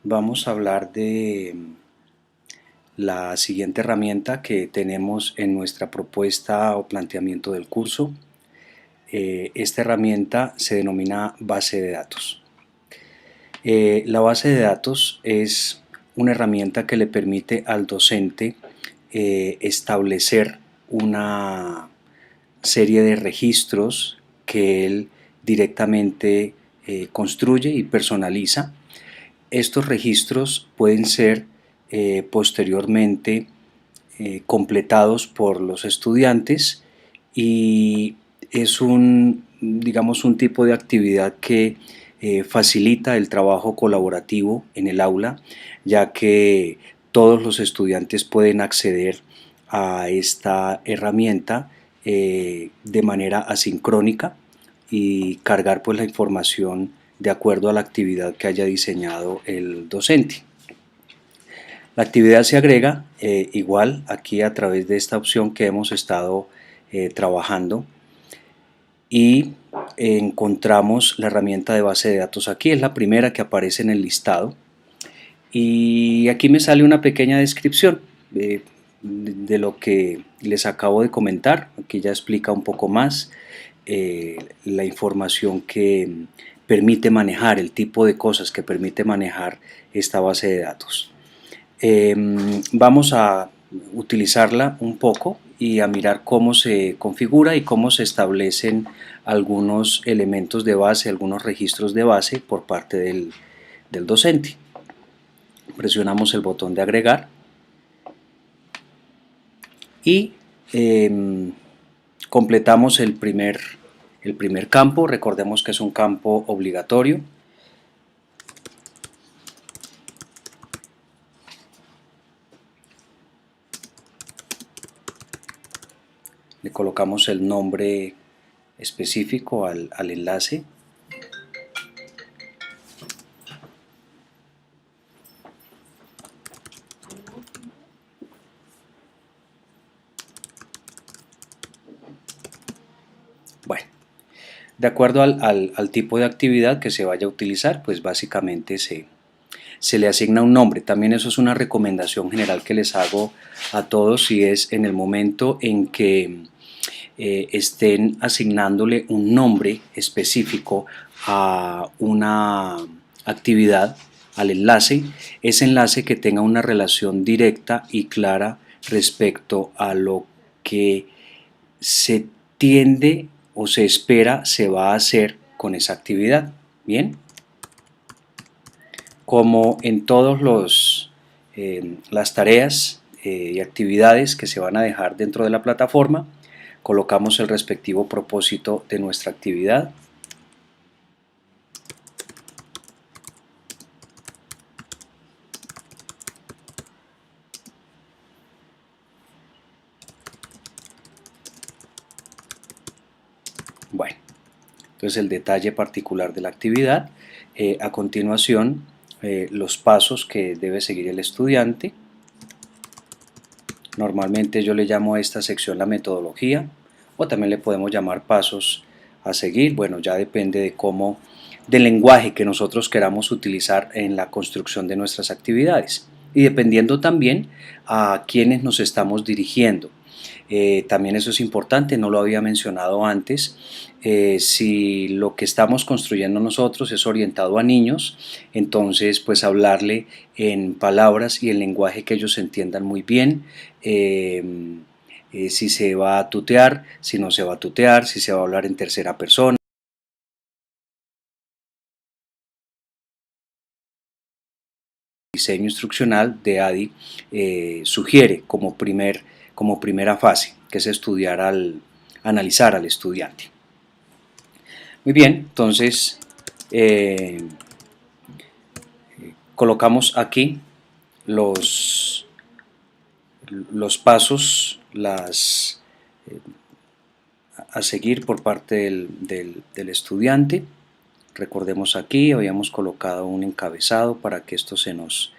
vamos a hablar de la siguiente herramienta que tenemos en nuestra propuesta o planteamiento del curso. Esta herramienta se denomina base de datos. La base de datos es una herramienta que le permite al docente establecer una serie de registros que él directamente construye y personaliza. Estos registros pueden ser posteriormente completados por los estudiantes y es digamos, un tipo de actividad que facilita el trabajo colaborativo en el aula, ya que todos los estudiantes pueden acceder a esta herramienta de manera asincrónica y cargar pues la información de acuerdo a la actividad que haya diseñado el docente. La actividad se agrega igual aquí a través de esta opción que hemos estado trabajando y encontramos la herramienta de base de datos aquí, es la primera que aparece en el listado y aquí me sale una pequeña descripción de lo que les acabo de comentar. Aquí ya explica un poco más la información que permite manejar, el tipo de cosas que permite manejar esta base de datos. Vamos a utilizarla un poco y a mirar cómo se configura y cómo se establecen algunos elementos de base, algunos registros de base por parte del docente. Presionamos el botón de agregar y completamos el primer campo. Recordemos que es un campo obligatorio. Le colocamos el nombre específico al enlace. Bueno, de acuerdo al tipo de actividad que se vaya a utilizar, pues básicamente se le asigna un nombre. También eso es una recomendación general que les hago a todos, y es en el momento en que estén asignándole un nombre específico a una actividad, al enlace, ese enlace que tenga una relación directa y clara respecto a lo que se tiende o se espera se va a hacer con esa actividad. Bien, como en todos las tareas y actividades que se van a dejar dentro de la plataforma, colocamos el respectivo propósito de nuestra actividad. Bueno, entonces el detalle particular de la actividad. A continuación, los pasos que debe seguir el estudiante. Normalmente yo le llamo a esta sección la metodología, o también le podemos llamar pasos a seguir. Bueno, ya depende del lenguaje que nosotros queramos utilizar en la construcción de nuestras actividades y dependiendo también a quiénes nos estamos dirigiendo. También eso es importante, no lo había mencionado antes. Si lo que estamos construyendo nosotros es orientado a niños, entonces pues hablarle en palabras y en lenguaje que ellos entiendan muy bien. Si se va a tutear, si no se va a tutear, si se va a hablar en tercera persona. El diseño instruccional de ADI sugiere como primera fase, que es estudiar analizar al estudiante. Muy bien, entonces colocamos aquí los pasos a seguir por parte del estudiante. Recordemos, aquí habíamos colocado un encabezado para que esto se nos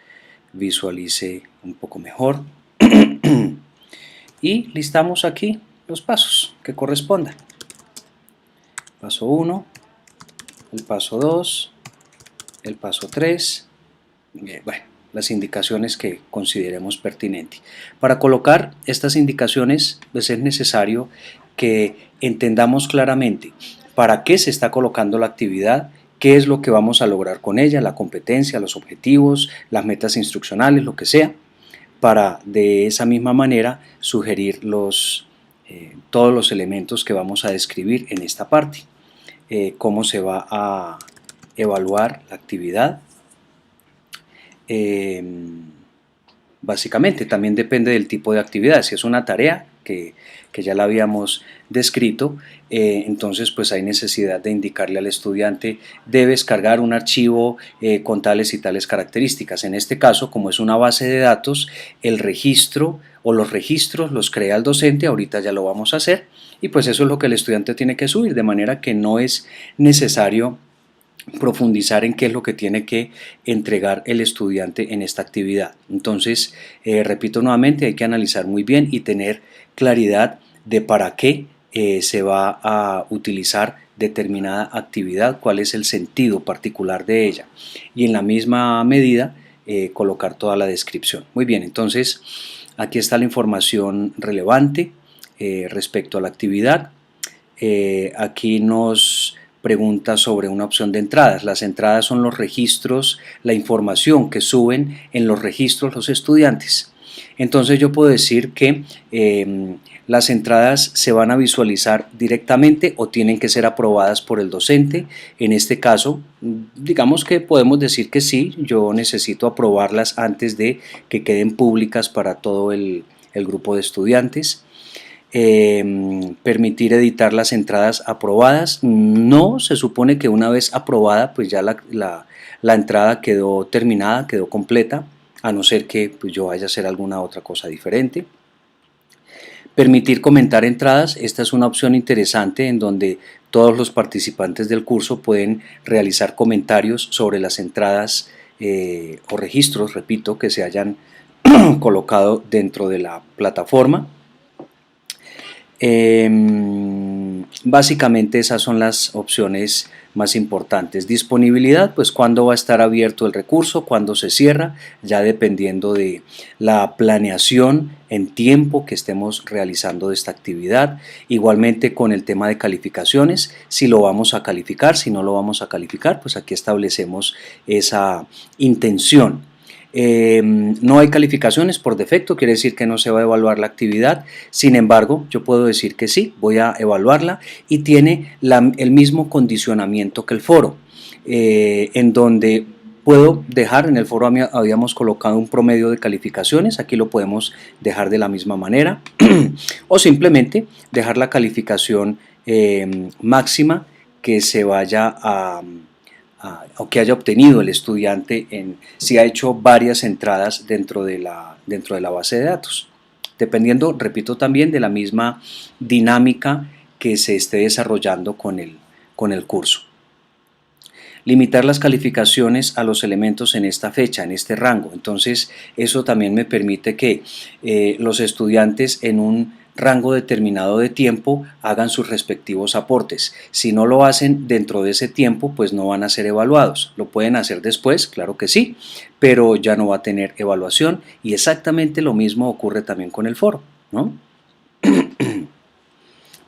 visualice un poco mejor y listamos aquí los pasos que correspondan. Paso 1, el paso 2, el paso 3 bueno, las indicaciones que consideremos pertinentes. Para colocar estas indicaciones, pues es necesario que entendamos claramente para qué se está colocando la actividad, qué es lo que vamos a lograr con ella, la competencia, los objetivos, las metas instruccionales, lo que sea, para de esa misma manera sugerir todos los elementos que vamos a describir en esta parte. Cómo se va a evaluar la actividad. Básicamente también depende del tipo de actividad. Si es una tarea que ya la habíamos descrito, entonces pues hay necesidad de indicarle al estudiante: debes cargar un archivo con tales y tales características. En este caso, como es una base de datos, el registro o los registros los crea el docente. Ahorita ya lo vamos a hacer, y pues eso es lo que el estudiante tiene que subir, de manera que no es necesario profundizar en qué es lo que tiene que entregar el estudiante en esta actividad. Entonces, repito nuevamente, hay que analizar muy bien y tener claridad de para qué se va a utilizar determinada actividad, cuál es el sentido particular de ella, y en la misma medida colocar toda la descripción. Muy bien, entonces aquí está la información relevante respecto a la actividad. Aquí nos pregunta sobre una opción de entradas. Las entradas son los registros, la información que suben en los registros los estudiantes. Entonces yo puedo decir que las entradas se van a visualizar directamente o tienen que ser aprobadas por el docente. En este caso, digamos que podemos decir que sí, yo necesito aprobarlas antes de que queden públicas para todo el grupo de estudiantes. Permitir editar las entradas aprobadas. No, se supone que una vez aprobada pues ya la entrada quedó terminada, quedó completa, a no ser que pues, yo vaya a hacer alguna otra cosa diferente. Permitir comentar entradas. Esta es una opción interesante en donde todos los participantes del curso pueden realizar comentarios sobre las entradas o registros, repito, que se hayan colocado dentro de la plataforma. Básicamente esas son las opciones más importantes. Disponibilidad, pues cuándo va a estar abierto el recurso, cuándo se cierra, ya dependiendo de la planeación en tiempo que estemos realizando de esta actividad. Igualmente con el tema de calificaciones, si lo vamos a calificar, si no lo vamos a calificar, pues aquí establecemos esa intención. No hay calificaciones por defecto, quiere decir que no se va a evaluar la actividad. Sin embargo, yo puedo decir que sí, voy a evaluarla, y tiene el mismo condicionamiento que el foro, en donde puedo dejar, en el foro habíamos colocado un promedio de calificaciones, aquí lo podemos dejar de la misma manera, o simplemente dejar la calificación máxima que se vaya o que haya obtenido el estudiante si ha hecho varias entradas dentro de la base de datos, dependiendo, repito, también de la misma dinámica que se esté desarrollando con el curso. Limitar las calificaciones a los elementos en esta fecha, en este rango. Entonces eso también me permite que los estudiantes en un rango determinado de tiempo hagan sus respectivos aportes. Si no lo hacen dentro de ese tiempo, pues no van a ser evaluados. Lo pueden hacer después, claro que sí, pero ya no va a tener evaluación, y exactamente lo mismo ocurre también con el foro, ¿no?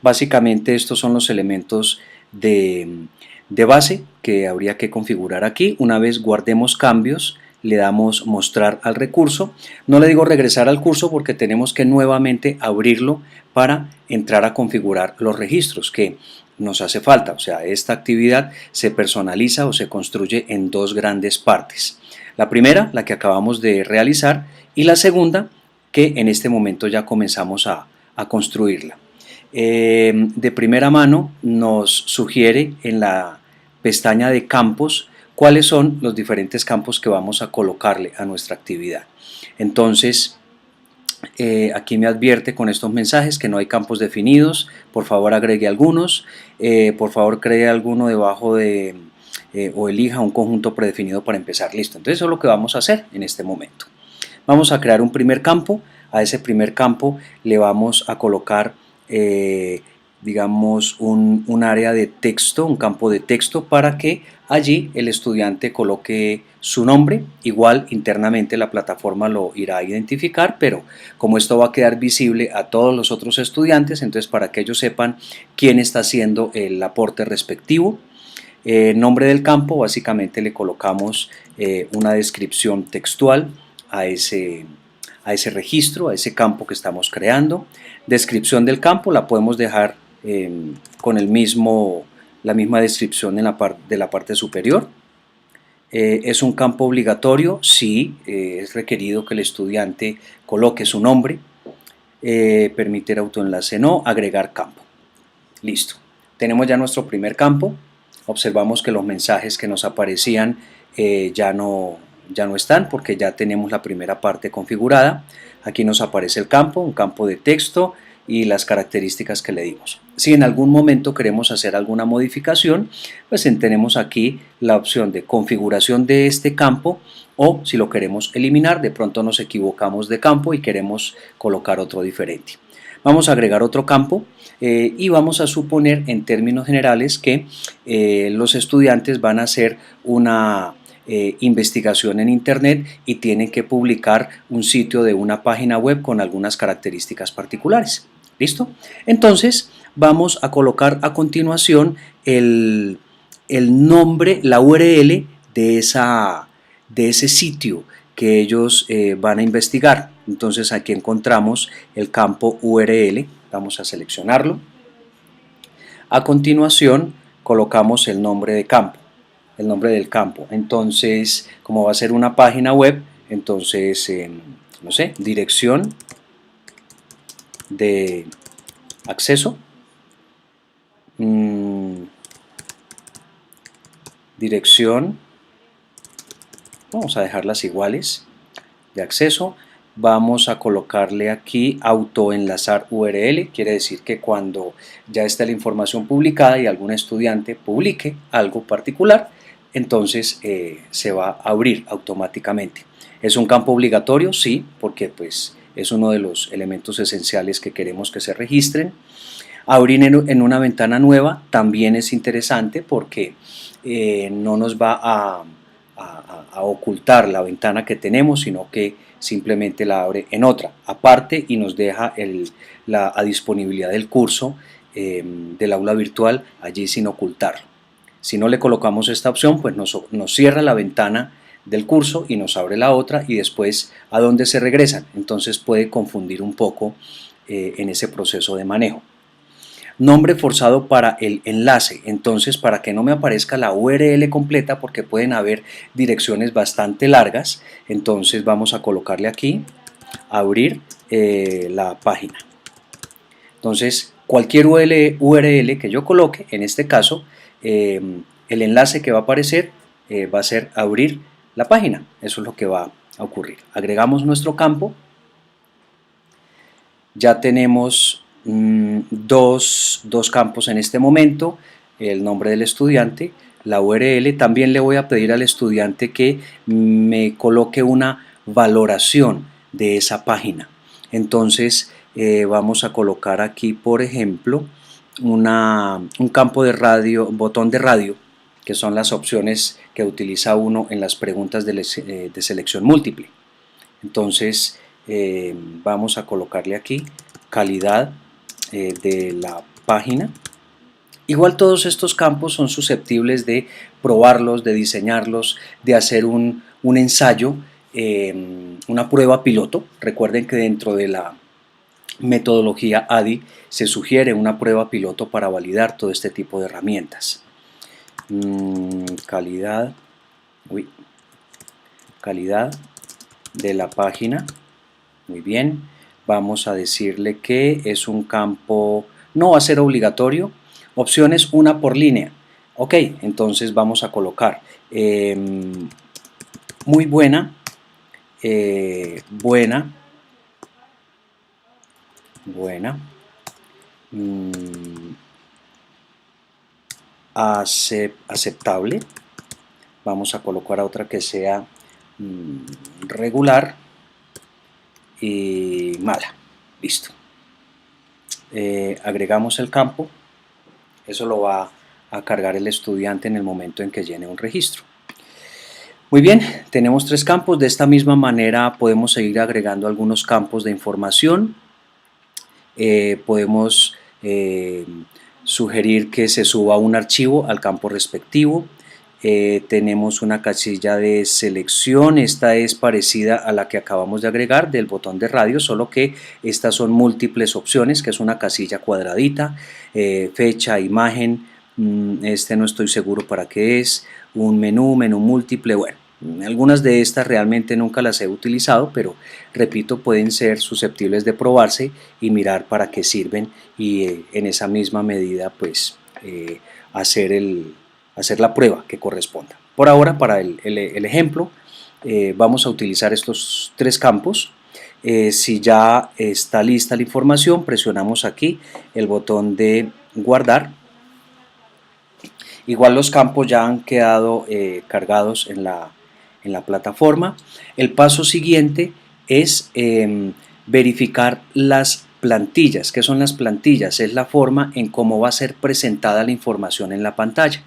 Básicamente estos son los elementos de base que habría que configurar aquí. Una vez guardemos cambios, le damos mostrar al recurso. No le digo regresar al curso porque tenemos que nuevamente abrirlo para entrar a configurar los registros que nos hace falta. O sea, esta actividad se personaliza o se construye en dos grandes partes. La primera, la que acabamos de realizar, y la segunda, que en este momento ya comenzamos a construirla. De primera mano nos sugiere en la pestaña de campos cuáles son los diferentes campos que vamos a colocarle a nuestra actividad. Entonces aquí me advierte con estos mensajes que no hay campos definidos. Por favor agregue algunos, por favor cree alguno debajo de o elija un conjunto predefinido para empezar. Listo, entonces eso es lo que vamos a hacer en este momento. Vamos a crear un primer campo. A ese primer campo le vamos a colocar digamos, un área de texto, un campo de texto para que allí el estudiante coloque su nombre. Igual internamente la plataforma lo irá a identificar, pero como esto va a quedar visible a todos los otros estudiantes, entonces para que ellos sepan quién está haciendo el aporte respectivo. Nombre del campo, básicamente le colocamos una descripción textual a ese registro, a ese campo que estamos creando. Descripción del campo la podemos dejar con la misma descripción de la parte superior. ¿Es un campo obligatorio? Sí, es requerido que el estudiante coloque su nombre. Permitir autoenlace no, agregar campo. Listo. Tenemos ya nuestro primer campo. Observamos que los mensajes que nos aparecían ya no están porque ya tenemos la primera parte configurada. Aquí nos aparece el campo, un campo de texto y las características que le dimos. Si en algún momento queremos hacer alguna modificación, pues tenemos aquí la opción de configuración de este campo, o si lo queremos eliminar, de pronto nos equivocamos de campo y queremos colocar otro diferente. Vamos a agregar otro campo y vamos a suponer en términos generales que los estudiantes van a hacer una investigación en internet y tienen que publicar un sitio de una página web con algunas características particulares. ¿Listo? Entonces vamos a colocar a continuación el nombre, la URL de ese sitio que ellos van a investigar. Entonces aquí encontramos el campo URL, vamos a seleccionarlo. A continuación colocamos el nombre de campo, el nombre del campo. Entonces, como va a ser una página web, entonces, no sé, dirección de acceso, dirección, vamos a dejarlas iguales, de acceso. Vamos a colocarle aquí autoenlazar URL, quiere decir que cuando ya está la información publicada y algún estudiante publique algo particular, entonces se va a abrir automáticamente. ¿Es un campo obligatorio? Sí, porque pues es uno de los elementos esenciales que queremos que se registren. Abrir en una ventana nueva también es interesante porque no nos va a ocultar la ventana que tenemos, sino que simplemente la abre en otra aparte y nos deja a disponibilidad del curso del aula virtual allí sin ocultarlo. Si no le colocamos esta opción, pues nos cierra la ventana del curso y nos abre la otra, y después a dónde se regresan. Entonces puede confundir un poco en ese proceso de manejo. Nombre forzado para el enlace, entonces para que no me aparezca la URL completa, porque pueden haber direcciones bastante largas, entonces vamos a colocarle aquí, abrir la página. Entonces cualquier URL que yo coloque, en este caso el enlace que va a aparecer va a ser abrir la página. Eso es lo que va a ocurrir. Agregamos nuestro campo. Ya tenemos dos campos en este momento, el nombre del estudiante, la URL. También le voy a pedir al estudiante que me coloque una valoración de esa página. Entonces vamos a colocar aquí, por ejemplo, un campo de radio, un botón de radio, que son las opciones que utiliza uno en las preguntas de selección múltiple. Entonces vamos a colocarle aquí calidad de la página. Igual todos estos campos son susceptibles de probarlos, de diseñarlos, de hacer un ensayo, una prueba piloto. Recuerden que dentro de la metodología ADDIE se sugiere una prueba piloto para validar todo este tipo de herramientas. Calidad de la página. Muy bien. Vamos a decirle que es un campo, no va a ser obligatorio. Opciones, una por línea. Ok, entonces vamos a colocar muy buena, buena, aceptable. Vamos a colocar otra que sea regular y mala. Listo. agregamos el campo, eso lo va a cargar el estudiante en el momento en que llene un registro. Muy bien, tenemos 3 campos. De esta misma manera podemos seguir agregando algunos campos de información. Podemos sugerir que se suba un archivo al campo respectivo. Tenemos una casilla de selección, esta es parecida a la que acabamos de agregar del botón de radio, solo que estas son múltiples opciones, que es una casilla cuadradita, fecha, imagen, este no estoy seguro para qué es, un menú múltiple, bueno. Algunas de estas realmente nunca las he utilizado, pero repito, pueden ser susceptibles de probarse y mirar para qué sirven y en esa misma medida pues hacer la prueba que corresponda. Por ahora, para el ejemplo, vamos a utilizar estos 3 campos. Si ya está lista la información, presionamos aquí el botón de guardar. Igual los campos ya han quedado cargados en la plataforma. El paso siguiente es verificar las plantillas. ¿Qué son las plantillas? Es la forma en cómo va a ser presentada la información en la pantalla.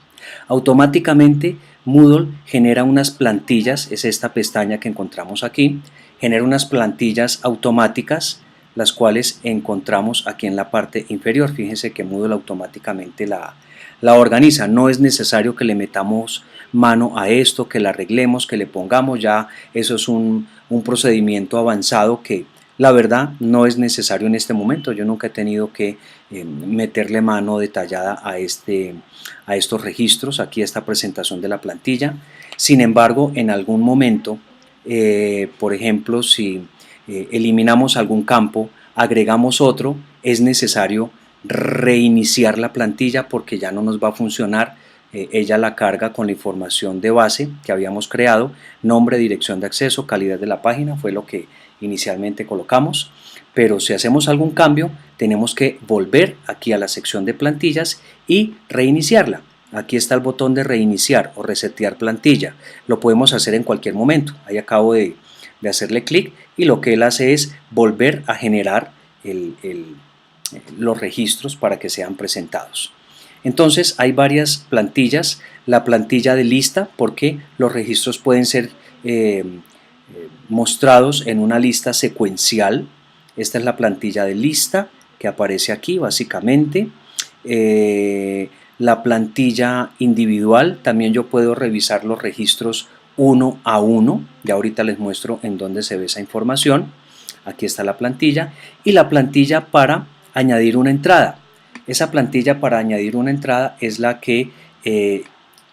Automáticamente Moodle genera unas plantillas, es esta pestaña que encontramos aquí, genera unas plantillas automáticas, las cuales encontramos aquí en la parte inferior. Fíjense que Moodle automáticamente la organiza, no es necesario que le metamos mano a esto, que la arreglemos, que le pongamos, ya eso es un procedimiento avanzado que la verdad no es necesario en este momento. Yo nunca he tenido que meterle mano detallada a estos registros, aquí esta presentación de la plantilla. Sin embargo, en algún momento, por ejemplo, si eliminamos algún campo, agregamos otro, es necesario reiniciar la plantilla porque ya no nos va a funcionar. Ella la carga con la información de base que habíamos creado, nombre, dirección de acceso, calidad de la página, fue lo que inicialmente colocamos, pero si hacemos algún cambio tenemos que volver aquí a la sección de plantillas y reiniciarla. Aquí está el botón de reiniciar o resetear plantilla, lo podemos hacer en cualquier momento. Ahí acabo de hacerle clic y lo que él hace es volver a generar los registros para que sean presentados. Entonces hay varias plantillas, la plantilla de lista porque los registros pueden ser mostrados en una lista secuencial. Esta es la plantilla de lista que aparece aquí básicamente. La plantilla individual, también yo puedo revisar los registros uno a uno, ya ahorita les muestro en dónde se ve esa información. Aquí está la plantilla y la plantilla para añadir una entrada. Esa plantilla para añadir una entrada es la que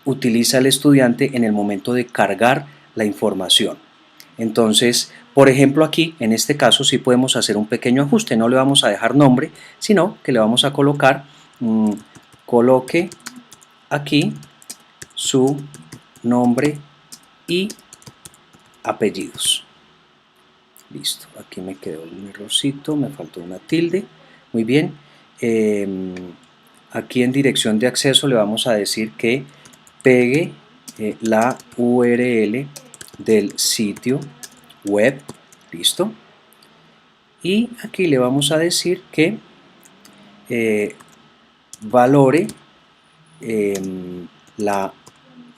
utiliza el estudiante en el momento de cargar la información. Entonces, por ejemplo aquí, en este caso, sí podemos hacer un pequeño ajuste. No le vamos a dejar nombre, sino que le vamos a colocar, coloque aquí su nombre y apellidos. Listo, aquí me quedó un errorcito, me faltó una tilde. Muy bien. Aquí en dirección de acceso le vamos a decir que pegue la URL del sitio web, listo, y aquí le vamos a decir que valore la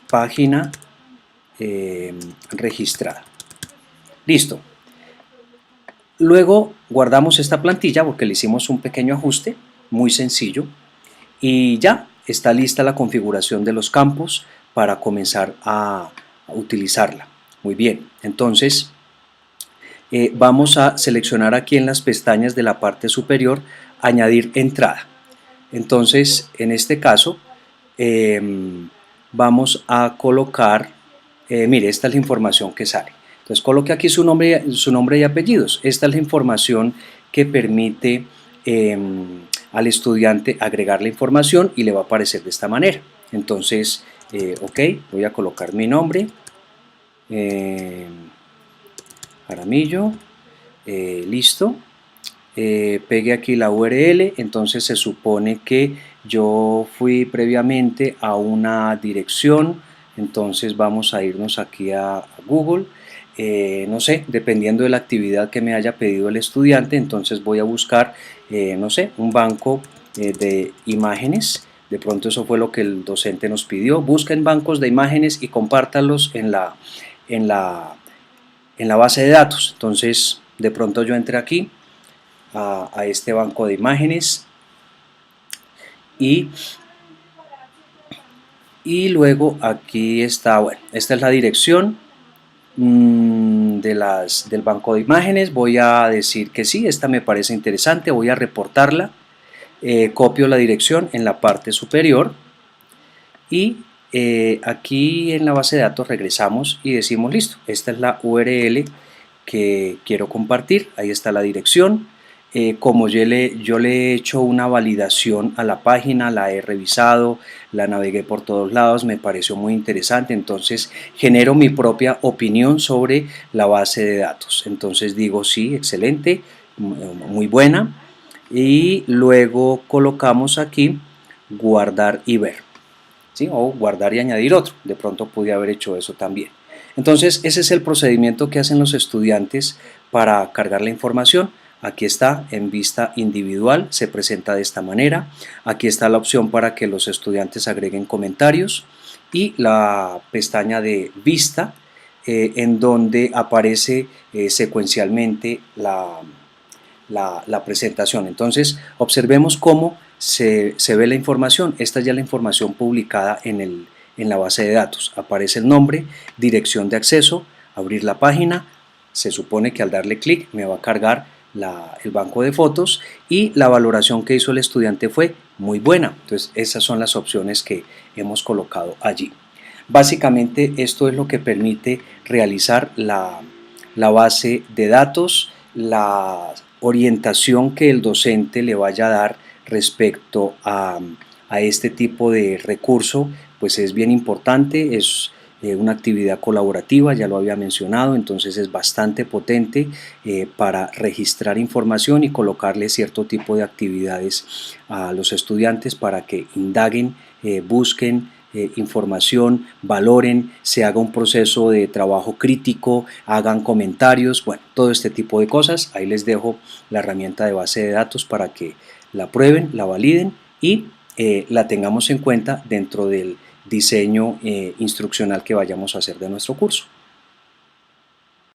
página registrada. Listo. Luego guardamos esta plantilla porque le hicimos un pequeño ajuste muy sencillo y ya está lista la configuración de los campos para comenzar a utilizarla. Muy bien, entonces vamos a seleccionar aquí en las pestañas de la parte superior añadir entrada. Entonces en este caso vamos a colocar, mire, esta es la información que sale. Entonces coloque aquí su nombre y apellidos. Esta es la información que permite al estudiante agregar la información y le va a aparecer de esta manera. Entonces, ok, voy a colocar mi nombre, Jaramillo, listo. Pegue aquí la URL, entonces se supone que yo fui previamente a una dirección, entonces vamos a irnos aquí a Google no sé, dependiendo de la actividad que me haya pedido el estudiante, entonces voy a buscar, no sé, un banco de imágenes. De pronto eso fue lo que el docente nos pidió. Busquen bancos de imágenes y compártalos en la, en la base de datos. Entonces, de pronto yo entré aquí a este banco de imágenes y, y luego aquí está, bueno, esta es la dirección del banco de imágenes. Voy a decir que sí, esta me parece interesante, voy a reportarla. Copio la dirección en la parte superior y aquí en la base de datos regresamos y decimos listo, esta es la URL que quiero compartir, ahí está la dirección. Como yo le he hecho una validación a la página, la he revisado, la navegué por todos lados, me pareció muy interesante, entonces genero mi propia opinión sobre la base de datos. Entonces digo sí, excelente, muy buena, y luego colocamos aquí guardar y ver, ¿sí? O guardar y añadir otro. De pronto pude haber hecho eso también. Entonces ese es el procedimiento que hacen los estudiantes para cargar la información. Aquí está en vista individual, se presenta de esta manera. Aquí está la opción para que los estudiantes agreguen comentarios y la pestaña de vista en donde aparece secuencialmente la presentación. Entonces observemos cómo se ve la información. Esta es ya la información publicada en la base de datos. Aparece el nombre, dirección de acceso, abrir la página. Se supone que al darle clic me va a cargar el banco de fotos y la valoración que hizo el estudiante fue muy buena. Entonces esas son las opciones que hemos colocado allí. Básicamente esto es lo que permite realizar la base de datos, la orientación que el docente le vaya a dar respecto a este tipo de recurso, pues es bien importante, es una actividad colaborativa, ya lo había mencionado, entonces es bastante potente para registrar información y colocarle cierto tipo de actividades a los estudiantes para que indaguen, busquen información, valoren, se haga un proceso de trabajo crítico, hagan comentarios, bueno, todo este tipo de cosas. Ahí les dejo la herramienta de base de datos para que la prueben, la validen y la tengamos en cuenta dentro del diseño instruccional que vayamos a hacer de nuestro curso.